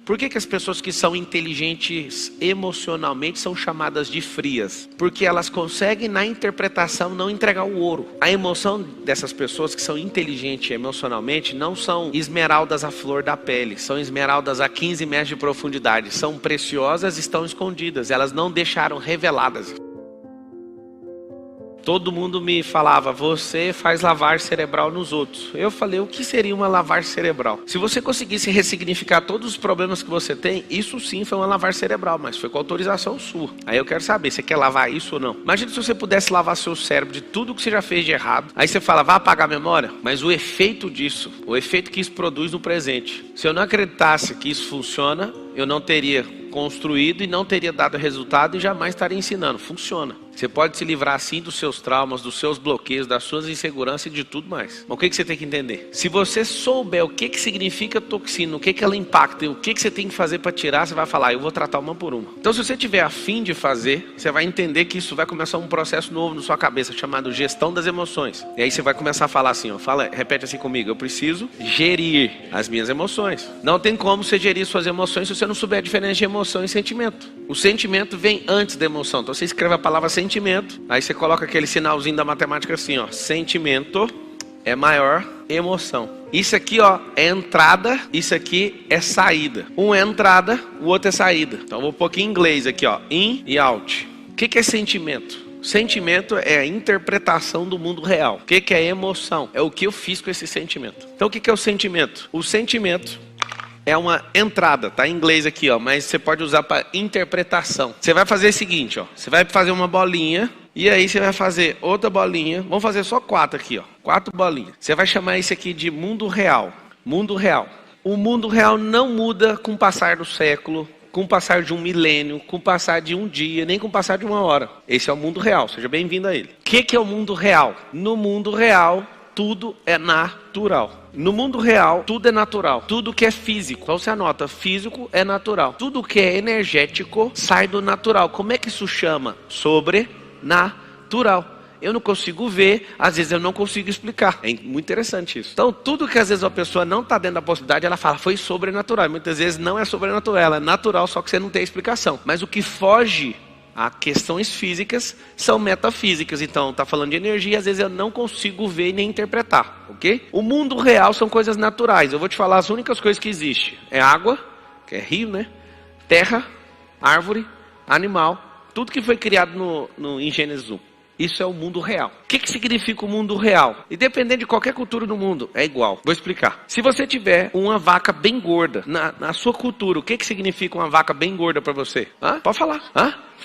Por que as pessoas que são inteligentes emocionalmente são chamadas de frias? Porque elas conseguem na interpretação não entregar o ouro. A emoção dessas pessoas que são inteligentes emocionalmente não são esmeraldas à flor da pele, são esmeraldas a 15 metros de profundidade, são preciosas e estão escondidas, elas não deixaram reveladas. Todo mundo me falava, você faz lavagem cerebral nos outros. Eu falei, o que seria uma lavagem cerebral? Se você conseguisse ressignificar todos os problemas que você tem, isso sim foi uma lavagem cerebral, mas foi com autorização sua. Aí eu quero saber, você quer lavar isso ou não? Imagina se você pudesse lavar seu cérebro de tudo que você já fez de errado. Aí você fala, vai apagar a memória? Mas o efeito disso, o efeito que isso produz no presente. Se eu não acreditasse que isso funciona, eu não teria construído e não teria dado resultado e jamais estaria ensinando. Funciona. Você pode se livrar assim dos seus traumas, dos seus bloqueios, das suas inseguranças e de tudo mais. Mas o que você tem que entender? Se você souber o que significa toxina, o que ela impacta e o que você tem que fazer para tirar, você vai falar, eu vou tratar uma por uma. Então se você tiver a fim de fazer, você vai entender que isso vai começar um processo novo na sua cabeça, chamado gestão das emoções. E aí você vai começar a falar assim, ó, repete assim comigo, eu preciso gerir as minhas emoções. Não tem como você gerir suas emoções se você não souber a diferença de emoção e sentimento. O sentimento vem antes da emoção. Então você escreve a palavra sentimento, aí você coloca aquele sinalzinho da matemática assim, ó, sentimento é maior emoção. Isso aqui, ó, é entrada, isso aqui é saída. Um é entrada, o outro é saída. Então eu vou pôr aqui em inglês aqui, ó, in e out. O que é sentimento? Sentimento é a interpretação do mundo real. O que é emoção? É o que eu fiz com esse sentimento. Então o que é o sentimento? O sentimento é uma entrada, tá em inglês aqui, ó, mas você pode usar para interpretação. Você vai fazer o seguinte, ó, você vai fazer uma bolinha e aí você vai fazer outra bolinha. Vamos fazer só 4 aqui, ó, 4 bolinhas. Você vai chamar isso aqui de mundo real. Mundo real. O mundo real não muda com o passar do século, com o passar de um milênio, com o passar de um dia, nem com o passar de uma hora. Esse é o mundo real. Seja bem-vindo a ele. O que é o mundo real? No mundo real, tudo é natural. No mundo real, tudo é natural. Tudo que é físico, então você anota, físico é natural. Tudo que é energético sai do natural. Como é que isso chama? Sobrenatural. Eu não consigo ver, às vezes eu não consigo explicar. É muito interessante isso. Então, tudo que às vezes a pessoa não está dentro da possibilidade, ela fala, foi sobrenatural. Muitas vezes não é sobrenatural, ela é natural, só que você não tem explicação. Mas o que foge a questões físicas são metafísicas. Então, está falando de energia, às vezes eu não consigo ver e nem interpretar, ok? O mundo real são coisas naturais. Eu vou te falar as únicas coisas que existem. É água, que é rio, né? Terra, árvore, animal. Tudo que foi criado em Gênesis 1. Isso é o mundo real. O que significa o mundo real? Independente de qualquer cultura do mundo, é igual. Vou explicar. Se você tiver uma vaca bem gorda, na sua cultura, o que significa uma vaca bem gorda para você? Pode falar.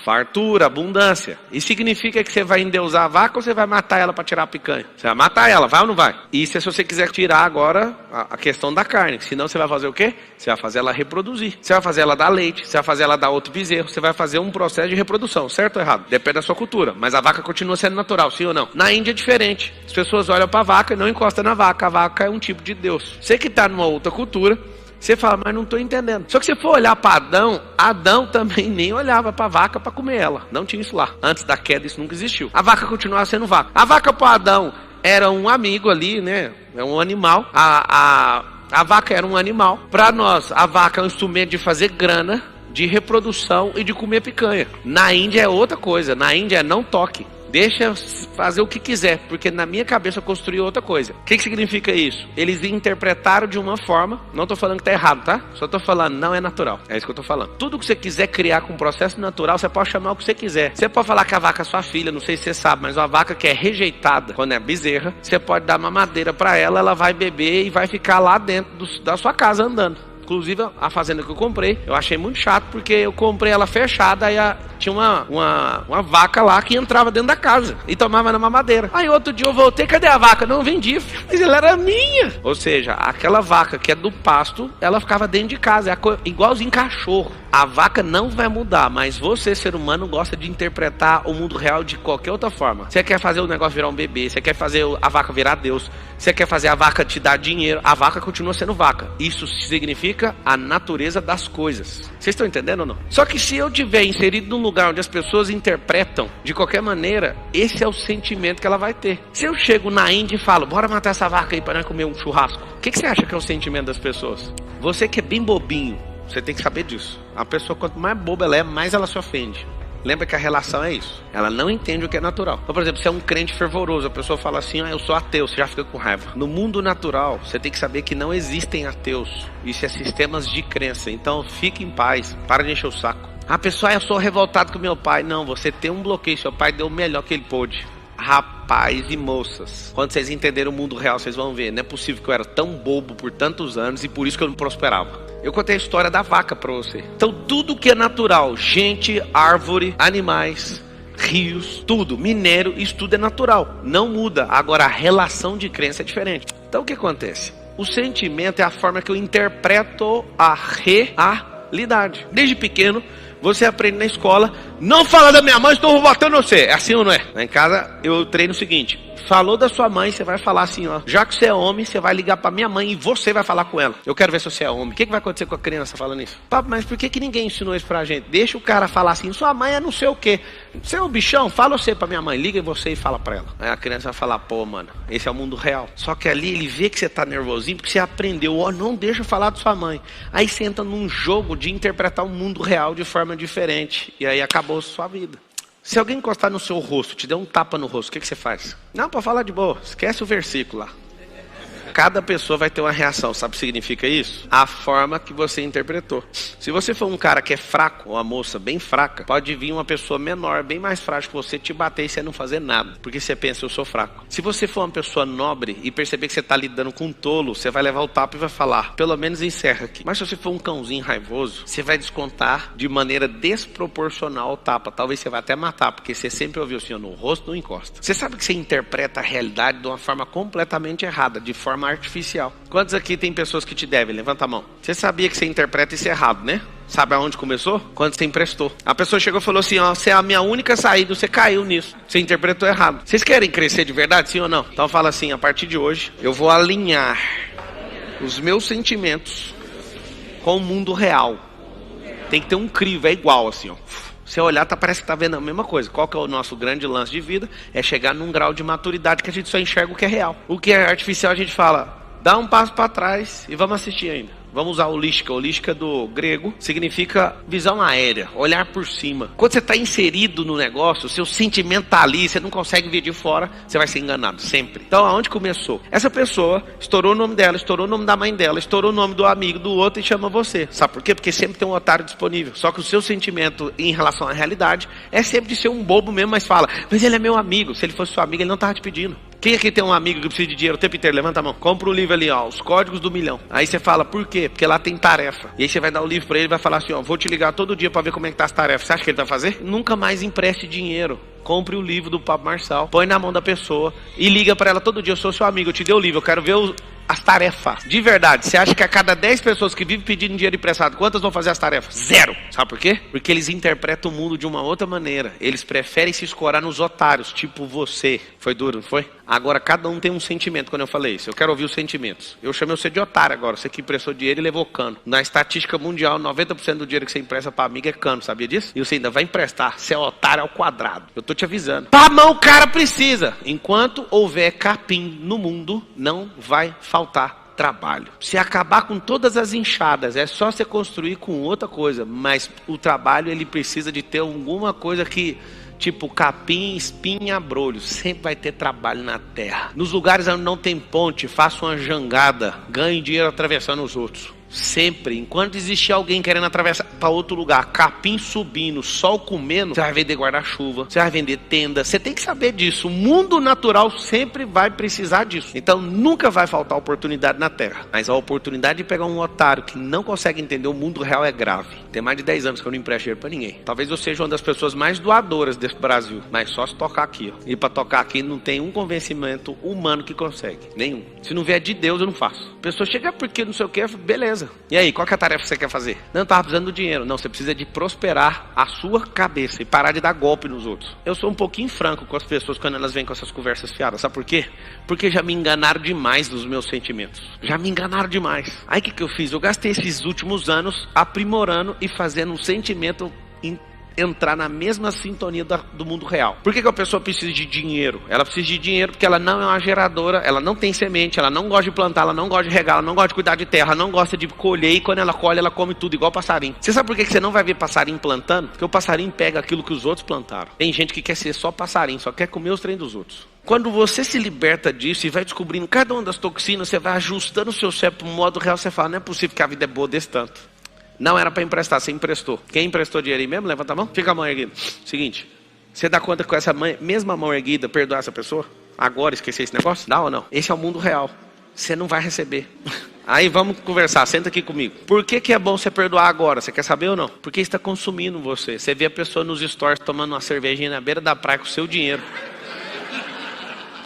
Fartura, abundância. E significa que você vai endeusar a vaca ou você vai matar ela para tirar a picanha? Você vai matar ela, vai ou não vai? Isso é se você quiser tirar agora a questão da carne. Senão você vai fazer o quê? Você vai fazer ela reproduzir. Você vai fazer ela dar leite, você vai fazer ela dar outro bezerro, você vai fazer um processo de reprodução, certo ou errado? Depende da sua cultura. Mas a vaca continua sendo natural, sim ou não? Na Índia é diferente. As pessoas olham para a vaca e não encostam na vaca. A vaca é um tipo de Deus. Você que está numa outra cultura, você fala, mas não estou entendendo. Só que se for olhar para Adão também nem olhava para a vaca para comer ela. Não tinha isso lá. Antes da queda isso nunca existiu. A vaca continuava sendo vaca. A vaca para Adão era um amigo ali, né? É um animal. A vaca era um animal. Para nós, a vaca é um instrumento de fazer grana, de reprodução e de comer picanha. Na Índia é outra coisa. Na Índia é não toque. Deixa fazer o que quiser, porque na minha cabeça eu construí outra coisa. O que significa isso? Eles interpretaram de uma forma, não estou falando que está errado, tá? Só estou falando, não é natural. É isso que eu estou falando. Tudo que você quiser criar com um processo natural, você pode chamar o que você quiser. Você pode falar que a vaca é sua filha, não sei se você sabe, mas uma vaca que é rejeitada, quando é bezerra, você pode dar uma madeira para ela, ela vai beber e vai ficar lá dentro da sua casa andando. Inclusive, a fazenda que eu comprei, eu achei muito chato, porque eu comprei ela fechada, aí tinha uma vaca lá que entrava dentro da casa e tomava na mamadeira. Aí outro dia eu voltei, cadê a vaca? Não, vendi, mas ela era minha. Ou seja, aquela vaca que é do pasto, ela ficava dentro de casa, igualzinho cachorro. A vaca não vai mudar, mas você, ser humano, gosta de interpretar o mundo real de qualquer outra forma. Você quer fazer o negócio virar um bebê, você quer fazer a vaca virar Deus, você quer fazer a vaca te dar dinheiro, a vaca continua sendo vaca. Isso significa a natureza das coisas. Vocês estão entendendo ou não? Só que se eu tiver inserido num lugar onde as pessoas interpretam de qualquer maneira, esse é o sentimento que ela vai ter. Se eu chego na Índia e falo, bora matar essa vaca aí para nós comer um churrasco, o que você acha que é o sentimento das pessoas? Você que é bem bobinho, Você tem que saber disso. A pessoa, quanto mais boba ela é, mais ela se ofende. Lembra que a relação é isso. Ela não entende o que é natural. Então, por exemplo, você é um crente fervoroso, a pessoa fala assim, eu sou ateu, você já fica com raiva. No mundo natural, você tem que saber que não existem ateus. Isso é sistemas de crença. Então, fique em paz, para de encher o saco. A pessoa, eu sou revoltado com meu pai. Não, você tem um bloqueio, seu pai deu o melhor que ele pôde. Rapaz e moças, quando vocês entenderem o mundo real, vocês vão ver, não é possível que eu era tão bobo por tantos anos e por isso que eu não prosperava. Eu contei a história da vaca para você. Então tudo que é natural, gente, árvore, animais, rios, tudo, minério, isso tudo é natural, não muda. Agora a relação de crença é diferente. Então o que acontece? O sentimento é a forma que eu interpreto a realidade. Desde pequeno, você aprende na escola, não fala da minha mãe, estou batendo você. É assim ou não é? Lá em casa eu treino o seguinte, falou da sua mãe, você vai falar assim, ó, já que você é homem, você vai ligar pra minha mãe e você vai falar com ela. Eu quero ver se você é homem. O que vai acontecer com a criança falando isso? Papo, mas por que ninguém ensinou isso pra gente? Deixa o cara falar assim, sua mãe é não sei o quê. Você é um bichão? Fala você pra minha mãe, liga você e fala pra ela. Aí a criança vai falar, pô mano, esse é o mundo real. Só que ali ele vê que você tá nervosinho porque você aprendeu, ó, não deixa eu falar da sua mãe. Aí você entra num jogo de interpretar o mundo real de forma diferente. E aí acabou a sua vida. Se alguém encostar no seu rosto, te der um tapa no rosto, o que você faz? Não, pode falar de boa, esquece o versículo lá. Cada pessoa vai ter uma reação, sabe o que significa isso? A forma que você interpretou. Se você for um cara que é fraco, ou uma moça bem fraca, pode vir uma pessoa menor, bem mais frágil que você, te bater e você não fazer nada, porque você pensa, eu sou fraco. Se você for uma pessoa nobre e perceber que você está lidando com um tolo, você vai levar o tapa e vai falar, pelo menos encerra aqui. Mas se você for um cãozinho raivoso, você vai descontar de maneira desproporcional o tapa. Talvez você vá até matar, porque você sempre ouviu assim, no rosto não encosta. Você sabe que você interpreta a realidade de uma forma completamente errada, de forma artificial. Quantos aqui tem pessoas que te devem? Levanta a mão. Você sabia que você interpreta isso errado, né? Sabe aonde começou? Quando você emprestou. A pessoa chegou e falou assim, ó, você é a minha única saída, você caiu nisso. Você interpretou errado. Vocês querem crescer de verdade, sim ou não? Então fala assim, a partir de hoje, eu vou alinhar os meus sentimentos com o mundo real. Tem que ter um crivo, é igual assim, ó. Você olhar, parece que está vendo a mesma coisa. Qual que é o nosso grande lance de vida? É chegar num grau de maturidade que a gente só enxerga o que é real. O que é artificial a gente fala, dá um passo para trás e vamos assistir ainda. Vamos usar holística. Holística do grego significa visão aérea, olhar por cima. Quando você está inserido no negócio, o seu sentimento está ali, você não consegue ver de fora, você vai ser enganado, sempre. Então, aonde começou? Essa pessoa estourou o nome dela, estourou o nome da mãe dela, estourou o nome do amigo do outro e chama você. Sabe por quê? Porque sempre tem um otário disponível. Só que o seu sentimento em relação à realidade é sempre de ser um bobo mesmo, mas fala, mas ele é meu amigo. Se ele fosse seu amigo, ele não estava te pedindo. Quem aqui tem um amigo que precisa de dinheiro o tempo inteiro? Levanta a mão. Compra um livro ali, ó, Os Códigos do Milhão. Aí você fala, por quê? Porque lá tem tarefa. E aí você vai dar o livro pra ele e vai falar assim, ó, vou te ligar todo dia pra ver como é que tá as tarefas. Você acha que ele vai fazer? Nunca mais empreste dinheiro. Compre o livro do Pablo Marçal, põe na mão da pessoa e liga pra ela todo dia, eu sou seu amigo, eu te dei o livro, eu quero ver as tarefas. De verdade, você acha que a cada 10 pessoas que vivem pedindo dinheiro emprestado, quantas vão fazer as tarefas? 0. Sabe por quê? Porque eles interpretam o mundo de uma outra maneira. Eles preferem se escorar nos otários, tipo você. Foi duro, não foi? Agora cada um tem um sentimento quando eu falei isso. Eu quero ouvir os sentimentos. Eu chamei você de otário agora. Você que emprestou dinheiro e levou cano. Na estatística mundial, 90% do dinheiro que você empresta pra amigo é cano, sabia disso? E você ainda vai emprestar. Você é otário ao quadrado. Eu tô te avisando. Pra mão o cara precisa. Enquanto houver capim no mundo, não vai faltar trabalho. Se acabar com todas as enxadas, é só você construir com outra coisa. Mas o trabalho, ele precisa de ter alguma coisa que... tipo capim, espinha, abrolho. Sempre vai ter trabalho na terra. Nos lugares onde não tem ponte, faça uma jangada. Ganhe dinheiro atravessando os outros. Sempre, enquanto existir alguém querendo atravessar para outro lugar, capim subindo, sol comendo, você vai vender guarda-chuva, você vai vender tenda. Você tem que saber disso. O mundo natural sempre vai precisar disso. Então nunca vai faltar oportunidade na terra. Mas a oportunidade de pegar um otário que não consegue entender o mundo real é grave. Tem mais de 10 anos que eu não empresto dinheiro para ninguém. Talvez eu seja uma das pessoas mais doadoras desse Brasil, mas só se tocar aqui, ó. E para tocar aqui não tem um convencimento humano que consegue. Nenhum. Se não vier de Deus, eu não faço. A pessoa chega porque não sei o que, beleza. E aí, qual que é a tarefa que você quer fazer? Não estava precisando do dinheiro. Não, você precisa de prosperar a sua cabeça e parar de dar golpe nos outros. Eu sou um pouquinho franco com as pessoas quando elas vêm com essas conversas fiadas. Sabe por quê? Porque já me enganaram demais dos meus sentimentos. Já me enganaram demais. Aí o que eu fiz? Eu gastei esses últimos anos aprimorando e fazendo um sentimento entrar na mesma sintonia do mundo real. Por que a pessoa precisa de dinheiro? Ela precisa de dinheiro porque ela não é uma geradora, ela não tem semente, ela não gosta de plantar, ela não gosta de regar, ela não gosta de cuidar de terra, ela não gosta de colher, e quando ela colhe, ela come tudo igual passarinho. Você sabe por que você não vai ver passarinho plantando? Porque o passarinho pega aquilo que os outros plantaram. Tem gente que quer ser só passarinho, só quer comer os trem dos outros. Quando você se liberta disso e vai descobrindo cada uma das toxinas, você vai ajustando o seu cérebro para o modo real, você fala, não é possível que a vida é boa desse tanto. Não era para emprestar, você emprestou. Quem emprestou dinheiro aí mesmo? Levanta a mão. Fica a mão erguida. Seguinte, você dá conta com essa mesma mão erguida perdoar essa pessoa? Agora esquecer esse negócio? Dá ou não? Esse é o mundo real. Você não vai receber. Aí vamos conversar, senta aqui comigo. Por que é bom você perdoar agora? Você quer saber ou não? Porque está consumindo você. Você vê a pessoa nos stories tomando uma cervejinha na beira da praia com o seu dinheiro.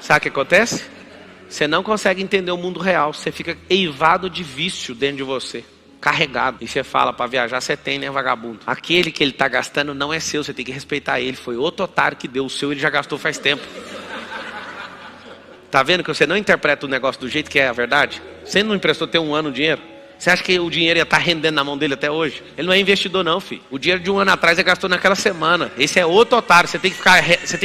Sabe o que acontece? Você não consegue entender o mundo real. Você fica eivado de vício dentro de você. Carregado. E você fala, para viajar você tem, né, vagabundo? Aquele que ele está gastando não é seu, você tem que respeitar ele. Foi outro otário que deu o seu, ele já gastou faz tempo. Tá vendo que você não interpreta o negócio do jeito que é a verdade? Você não emprestou ter um ano o dinheiro? Você acha que o dinheiro ia estar rendendo na mão dele até hoje? Ele não é investidor não, filho. O dinheiro de um ano atrás ele gastou naquela semana. Esse é outro otário. Você tem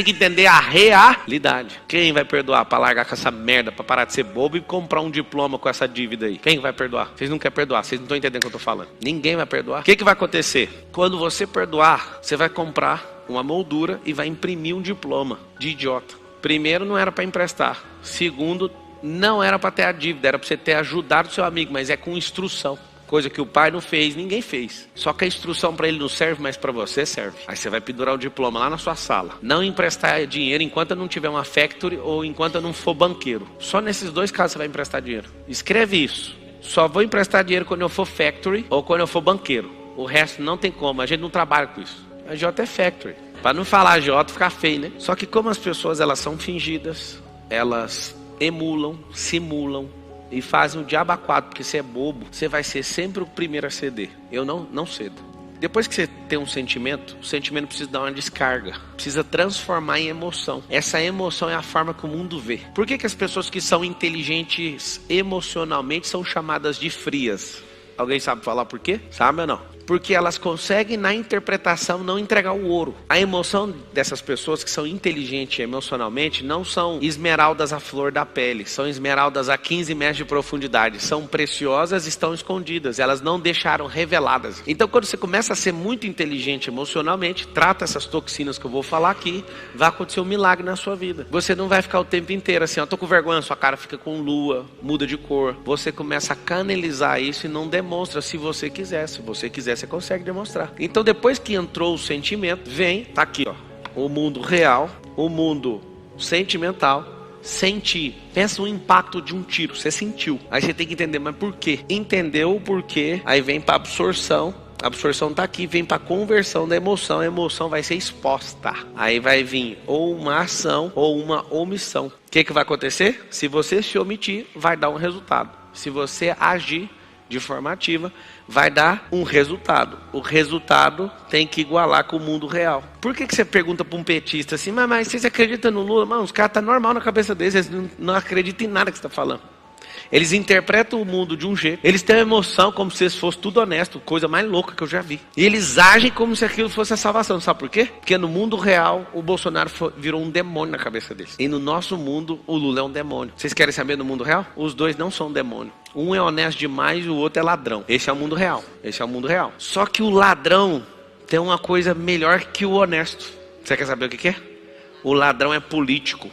que entender a realidade. Quem vai perdoar para largar com essa merda, para parar de ser bobo e comprar um diploma com essa dívida aí? Quem vai perdoar? Vocês não querem perdoar. Vocês não estão entendendo o que eu estou falando. Ninguém vai perdoar. O que vai acontecer? Quando você perdoar, você vai comprar uma moldura e vai imprimir um diploma de idiota. Primeiro, não era para emprestar. Segundo, não era para ter a dívida, era para você ter ajudado o seu amigo, mas é com instrução. Coisa que o pai não fez, ninguém fez. Só que a instrução para ele não serve, mas para você serve. Aí você vai pendurar o diploma lá na sua sala. Não emprestar dinheiro enquanto eu não tiver uma factory ou enquanto eu não for banqueiro. Só nesses dois casos você vai emprestar dinheiro. Escreve isso. Só vou emprestar dinheiro quando eu for factory ou quando eu for banqueiro. O resto não tem como, a gente não trabalha com isso. A J é factory. Para não falar J, ficar feio, né? Só que como as pessoas elas são fingidas, elas emulam, simulam e fazem o diabo a quatro, porque você é bobo, você vai ser sempre o primeiro a ceder. Eu não cedo. Depois que você tem um sentimento, o sentimento precisa dar uma descarga, precisa transformar em emoção. Essa emoção é a forma que o mundo vê. Por que as pessoas que são inteligentes emocionalmente são chamadas de frias? Alguém sabe falar por quê? Sabe ou não? Porque elas conseguem na interpretação não entregar o ouro. A emoção dessas pessoas que são inteligentes emocionalmente não são esmeraldas à flor da pele. São esmeraldas a 15 metros de profundidade. São preciosas e estão escondidas. Elas não deixaram reveladas. Então quando você começa a ser muito inteligente emocionalmente, trata essas toxinas que eu vou falar aqui, vai acontecer um milagre na sua vida. Você não vai ficar o tempo inteiro assim, ó, tô com vergonha, sua cara fica com lua, muda de cor. Você começa a canalizar isso e não demonstra se você quiser. Se você quiser, você consegue demonstrar. Então depois que entrou o sentimento, vem, tá aqui ó, o mundo real, o mundo sentimental. Sentir, pensa no impacto de um tiro, você sentiu, aí você tem que entender, mas por quê? Entendeu o porquê, aí vem para absorção. A absorção tá aqui, vem para conversão da emoção. A emoção vai ser exposta. Aí vai vir ou uma ação ou uma omissão. O que vai acontecer? Se você se omitir, vai dar um resultado. Se você agir de forma ativa, vai dar um resultado. O resultado tem que igualar com o mundo real. Por que você pergunta para um petista assim, mas vocês acreditam no Lula? Mano, os caras estão normal na cabeça deles, eles não acreditam em nada que você está falando. Eles interpretam o mundo de um jeito. Eles têm uma emoção como se fosse tudo honesto. Coisa mais louca que eu já vi. E eles agem como se aquilo fosse a salvação. Sabe por quê? Porque no mundo real, o Bolsonaro virou um demônio na cabeça deles. E no nosso mundo, o Lula é um demônio. Vocês querem saber no mundo real? Os dois não são demônio. Um é honesto demais e o outro é ladrão. Esse é o mundo real. Esse é o mundo real. Só que o ladrão tem uma coisa melhor que o honesto. Você quer saber o que é? O ladrão é político.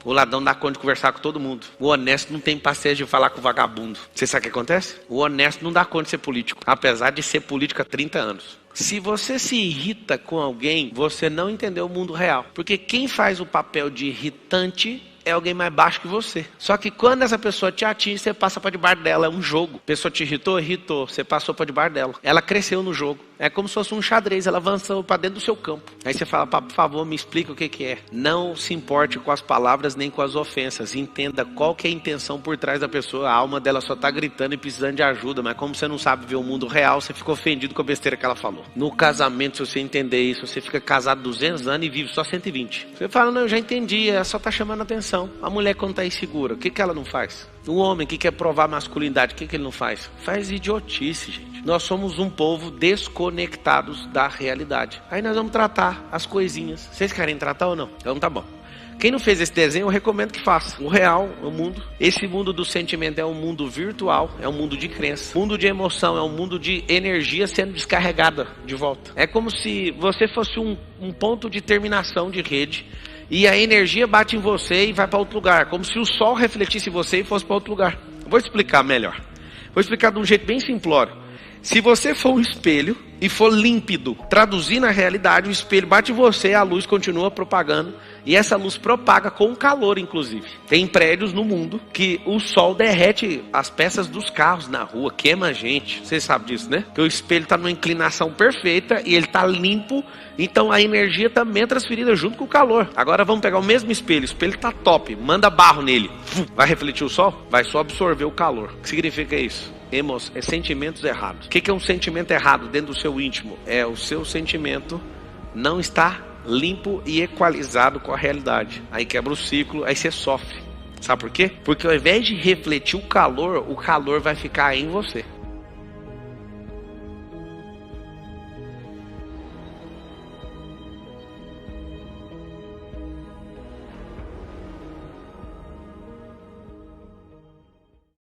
O ladrão dá conta de conversar com todo mundo. O honesto não tem paciência de falar com o vagabundo. Você sabe o que acontece? O honesto não dá conta de ser político. Apesar de ser político há 30 anos. Se você se irrita com alguém, você não entendeu o mundo real. Porque quem faz o papel de irritante é alguém mais baixo que você. Só que quando essa pessoa te atinge, você passa para debaixo dela. É um jogo. A pessoa te irritou? Irritou. Você passou para debaixo dela. Ela cresceu no jogo. É como se fosse um xadrez. Ela avançou para dentro do seu campo. Aí você fala, por favor, me explica o que é. Não se importe com as palavras nem com as ofensas. Entenda qual que é a intenção por trás da pessoa. A alma dela só está gritando e precisando de ajuda. Mas como você não sabe ver o mundo real, você fica ofendido com a besteira que ela falou. No casamento, se você entender isso, você fica casado 200 anos e vive só 120. Você fala, não, eu já entendi. Ela só está chamando a atenção. proteção. A mulher quando está insegura, o que ela não faz? O homem que quer provar masculinidade, o que ele não faz? Faz idiotice, gente. Nós somos um povo desconectados da realidade. Aí nós vamos tratar as coisinhas. Vocês querem tratar ou não? Então tá bom. Quem não fez esse desenho, eu recomendo que faça. O real, o mundo. Esse mundo do sentimento é um mundo virtual, é um mundo de crença. O mundo de emoção é um mundo de energia sendo descarregada de volta. É como se você fosse um ponto de terminação de rede e a energia bate em você e vai para outro lugar. Como se o sol refletisse em você e fosse para outro lugar. Vou explicar melhor. Vou explicar de um jeito bem simplório. Se você for um espelho e for límpido, traduzir na realidade, o espelho bate em você, a luz continua propagando, e essa luz propaga com calor, inclusive. Tem prédios no mundo que o sol derrete as peças dos carros na rua, queima a gente. Vocês sabem disso, né? Que o espelho está numa inclinação perfeita e ele está limpo, então a energia também é transferida junto com o calor. Agora vamos pegar o mesmo espelho está top, manda barro nele. Vai refletir o sol? Vai só absorver o calor. O que significa isso? Sentimentos errados. O que é um sentimento errado dentro do seu íntimo? É o seu sentimento não está limpo e equalizado com a realidade. Aí quebra o ciclo, aí você sofre. Sabe por quê? Porque ao invés de refletir o calor vai ficar em você.